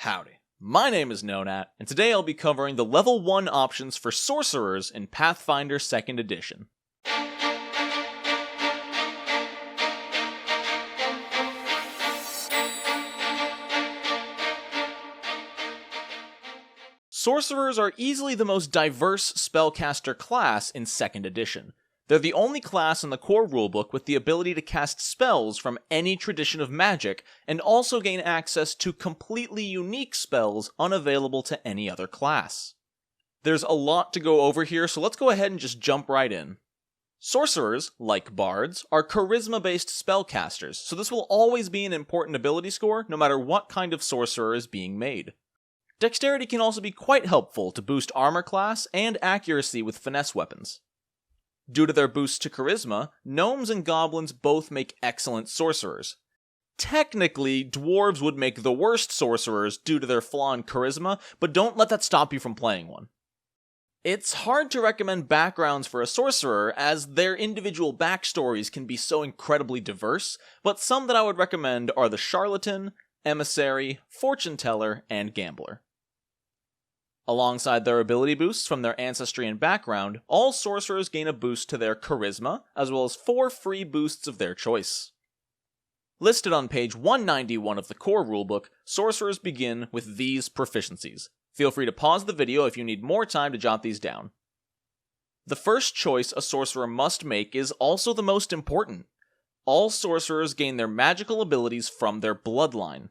Howdy, my name is Nonat, and today I'll be covering the level 1 options for Sorcerers in Pathfinder 2nd Edition. Sorcerers are easily the most diverse spellcaster class in 2nd Edition. They're the only class in the core rulebook with the ability to cast spells from any tradition of magic, and also gain access to completely unique spells unavailable to any other class. There's a lot to go over here, so let's go ahead and just jump right in. Sorcerers, like bards, are charisma-based spellcasters, so this will always be an important ability score no matter what kind of sorcerer is being made. Dexterity can also be quite helpful to boost armor class and accuracy with finesse weapons. Due to their boost to charisma, gnomes and goblins both make excellent sorcerers. Technically, dwarves would make the worst sorcerers due to their flaw in charisma, but don't let that stop you from playing one. It's hard to recommend backgrounds for a sorcerer, as their individual backstories can be so incredibly diverse, but some that I would recommend are the Charlatan, Emissary, Fortune Teller, and Gambler. Alongside their ability boosts from their ancestry and background, all sorcerers gain a boost to their charisma, as well as 4 free boosts of their choice. Listed on page 191 of the core rulebook, sorcerers begin with these proficiencies. Feel free to pause the video if you need more time to jot these down. The first choice a sorcerer must make is also the most important. All sorcerers gain their magical abilities from their bloodline.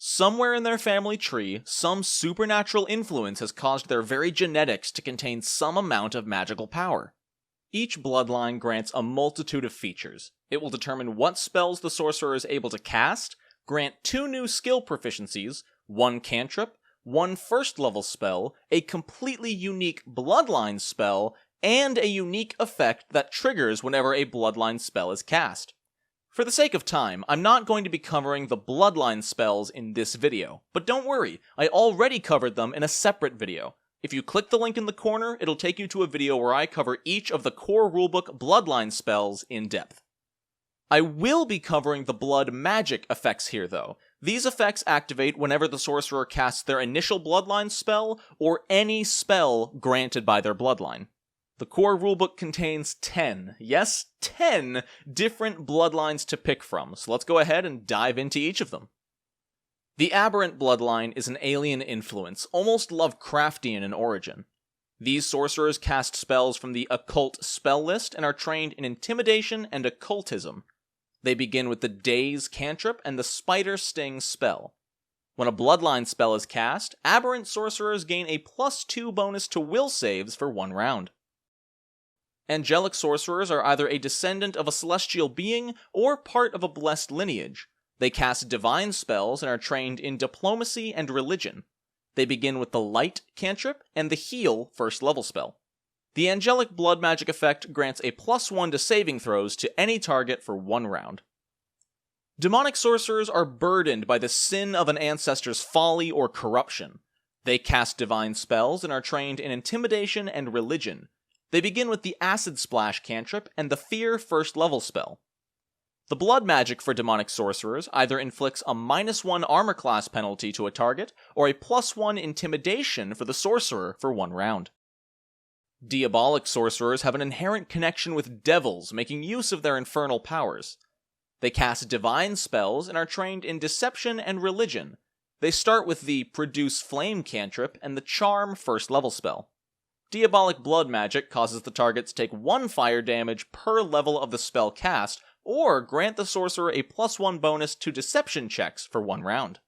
Somewhere in their family tree, some supernatural influence has caused their very genetics to contain some amount of magical power. Each bloodline grants a multitude of features. It will determine what spells the sorcerer is able to cast, grant 2 new skill proficiencies, 1 cantrip, 1 first level spell, a completely unique bloodline spell, and a unique effect that triggers whenever a bloodline spell is cast. For the sake of time, I'm not going to be covering the bloodline spells in this video, but don't worry, I already covered them in a separate video. If you click the link in the corner, it'll take you to a video where I cover each of the core rulebook bloodline spells in depth. I will be covering the blood magic effects here though. These effects activate whenever the sorcerer casts their initial bloodline spell, or any spell granted by their bloodline. The core rulebook contains 10, yes, 10 different bloodlines to pick from, so let's go ahead and dive into each of them. The Aberrant bloodline is an alien influence, almost Lovecraftian in origin. These sorcerers cast spells from the occult spell list and are trained in intimidation and occultism. They begin with the Daze cantrip and the Spider Sting spell. When a bloodline spell is cast, Aberrant sorcerers gain a +2 bonus to will saves for 1 round. Angelic sorcerers are either a descendant of a celestial being or part of a blessed lineage. They cast divine spells and are trained in diplomacy and religion. They begin with the Light cantrip and the Heal first level spell. The Angelic blood magic effect grants a +1 to saving throws to any target for 1 round. Demonic sorcerers are burdened by the sin of an ancestor's folly or corruption. They cast divine spells and are trained in intimidation and religion. They begin with the Acid Splash cantrip and the Fear first level spell. The blood magic for demonic sorcerers either inflicts a -1 armor class penalty to a target, or a +1 intimidation for the sorcerer for 1 round. Diabolic sorcerers have an inherent connection with devils, making use of their infernal powers. They cast divine spells and are trained in deception and religion. They start with the Produce Flame cantrip and the Charm first level spell. Diabolic blood magic causes the target to take 1 fire damage per level of the spell cast, or grant the sorcerer a +1 bonus to deception checks for 1 round.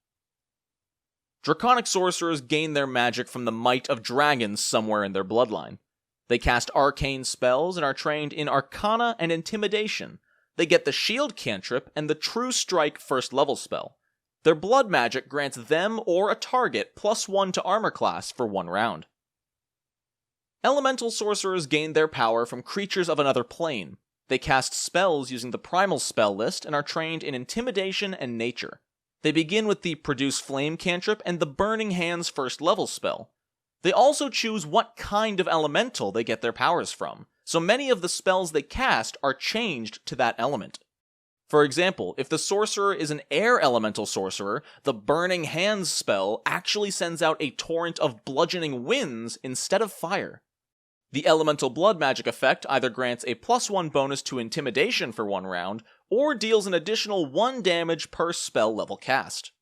Draconic sorcerers gain their magic from the might of dragons somewhere in their bloodline. They cast arcane spells and are trained in Arcana and Intimidation. They get the Shield cantrip and the True Strike first level spell. Their blood magic grants them or a target +1 to armor class for 1 round. Elemental sorcerers gain their power from creatures of another plane. They cast spells using the Primal spell list and are trained in Intimidation and Nature. They begin with the Produce Flame cantrip and the Burning Hands first level spell. They also choose what kind of elemental they get their powers from, so many of the spells they cast are changed to that element. For example, if the sorcerer is an air elemental sorcerer, the Burning Hands spell actually sends out a torrent of bludgeoning winds instead of fire. The elemental blood magic effect either grants a +1 bonus to intimidation for 1 round, or deals an additional 1 damage per spell level cast.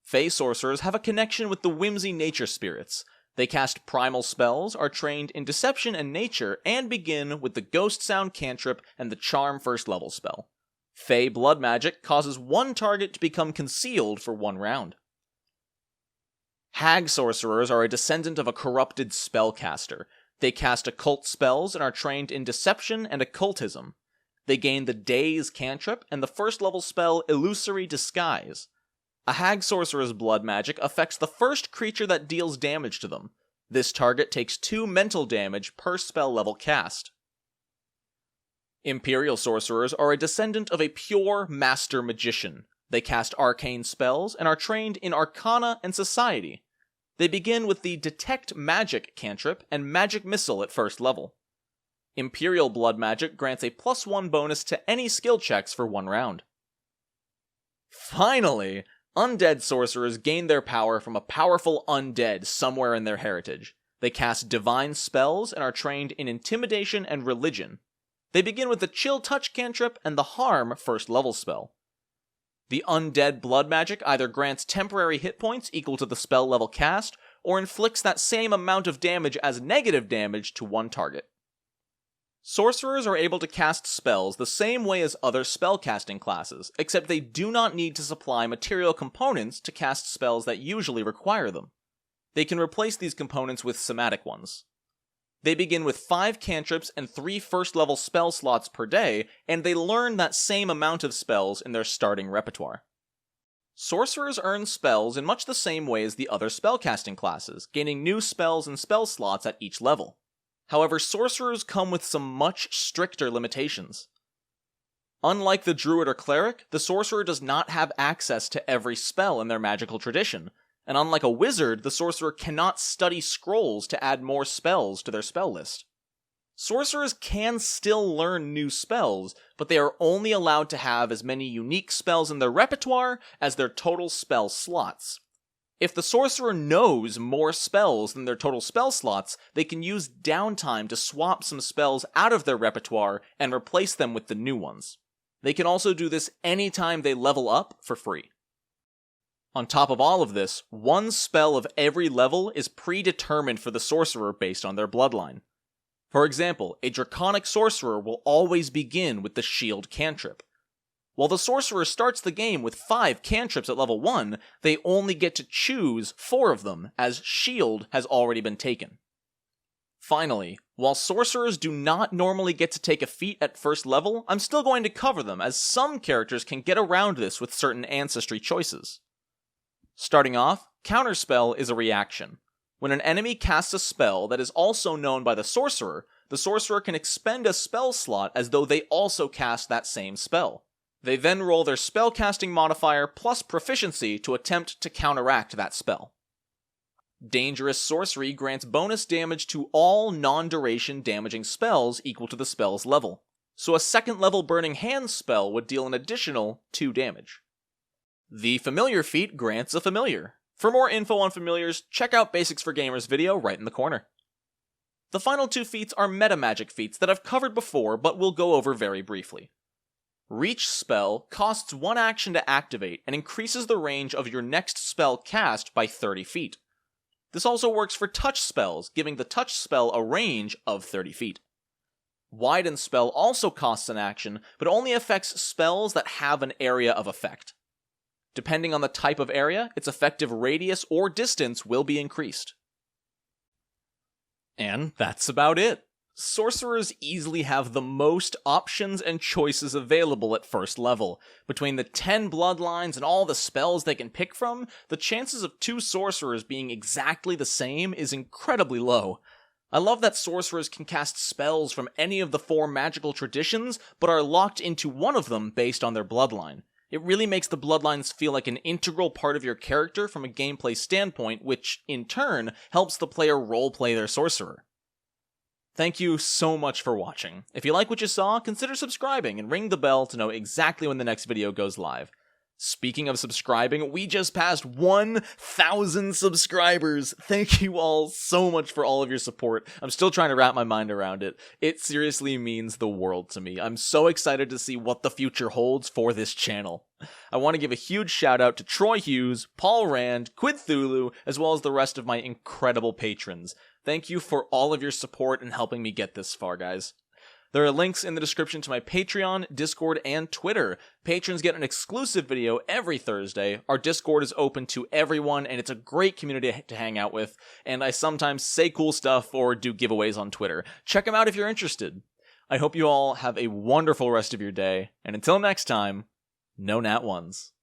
Fey sorcerers have a connection with the whimsy nature spirits. They cast primal spells, are trained in deception and nature, and begin with the Ghost Sound cantrip and the Charm first level spell. Fey blood magic causes one target to become concealed for 1 round. Hag sorcerers are a descendant of a corrupted spellcaster. They cast occult spells and are trained in deception and occultism. They gain the Daze cantrip and the first level spell Illusory Disguise. A hag sorcerer's blood magic affects the first creature that deals damage to them. This target takes 2 mental damage per spell level cast. Imperial sorcerers are a descendant of a pure master magician. They cast arcane spells and are trained in Arcana and Society. They begin with the Detect Magic cantrip and Magic Missile at first level. Imperial blood magic grants a +1 bonus to any skill checks for 1 round. Finally, undead sorcerers gain their power from a powerful undead somewhere in their heritage. They cast divine spells and are trained in Intimidation and Religion. They begin with the Chill Touch cantrip and the Harm first level spell. The undead blood magic either grants temporary hit points equal to the spell level cast, or inflicts that same amount of damage as negative damage to 1 target. Sorcerers are able to cast spells the same way as other spellcasting classes, except they do not need to supply material components to cast spells that usually require them. They can replace these components with somatic ones. They begin with 5 cantrips and 3 first level spell slots per day, and they learn that same amount of spells in their starting repertoire. Sorcerers earn spells in much the same way as the other spellcasting classes, gaining new spells and spell slots at each level. However, sorcerers come with some much stricter limitations. Unlike the druid or cleric, the sorcerer does not have access to every spell in their magical tradition, and unlike a wizard, the sorcerer cannot study scrolls to add more spells to their spell list. Sorcerers can still learn new spells, but they are only allowed to have as many unique spells in their repertoire as their total spell slots. If the sorcerer knows more spells than their total spell slots, they can use downtime to swap some spells out of their repertoire and replace them with the new ones. They can also do this anytime they level up for free. On top of all of this, 1 spell of every level is predetermined for the sorcerer based on their bloodline. For example, a Draconic sorcerer will always begin with the Shield cantrip. While the sorcerer starts the game with 5 cantrips at level 1, they only get to choose 4 of them, as Shield has already been taken. Finally, while sorcerers do not normally get to take a feat at first level, I'm still going to cover them, as some characters can get around this with certain ancestry choices. Starting off, Counterspell is a reaction. When an enemy casts a spell that is also known by the sorcerer can expend a spell slot as though they also cast that same spell. They then roll their spellcasting modifier plus proficiency to attempt to counteract that spell. Dangerous Sorcery grants bonus damage to all non-duration damaging spells equal to the spell's level, so a second level Burning Hands spell would deal an additional 2 damage. The Familiar feat grants a familiar. For more info on familiars, check out Basics for Gamers video right in the corner. The final 2 feats are meta magic feats that I've covered before but will go over very briefly. Reach spell costs 1 action to activate and increases the range of your next spell cast by 30 feet. This also works for touch spells, giving the touch spell a range of 30 feet. Widen spell also costs an action, but only affects spells that have an area of effect. Depending on the type of area, its effective radius or distance will be increased. And that's about it. Sorcerers easily have the most options and choices available at first level. Between the 10 bloodlines and all the spells they can pick from, the chances of 2 sorcerers being exactly the same is incredibly low. I love that sorcerers can cast spells from any of the 4 magical traditions, but are locked into one of them based on their bloodline. It really makes the bloodlines feel like an integral part of your character from a gameplay standpoint, which, in turn, helps the player roleplay their sorcerer. Thank you so much for watching. If you like what you saw, consider subscribing and ring the bell to know exactly when the next video goes live. Speaking of subscribing, we just passed 1,000 subscribers. Thank you all so much for all of your support. I'm still trying to wrap my mind around it. It seriously means the world to me. I'm so excited to see what the future holds for this channel. I want to give a huge shout out to Troy Hughes, Paul Rand, Quidthulu, as well as the rest of my incredible patrons. Thank you for all of your support and helping me get this far, guys. There are links in the description to my Patreon, Discord, and Twitter. Patrons get an exclusive video every Thursday. Our Discord is open to everyone, and it's a great community to hang out with. And I sometimes say cool stuff or do giveaways on Twitter. Check them out if you're interested. I hope you all have a wonderful rest of your day, and until next time, no nat ones.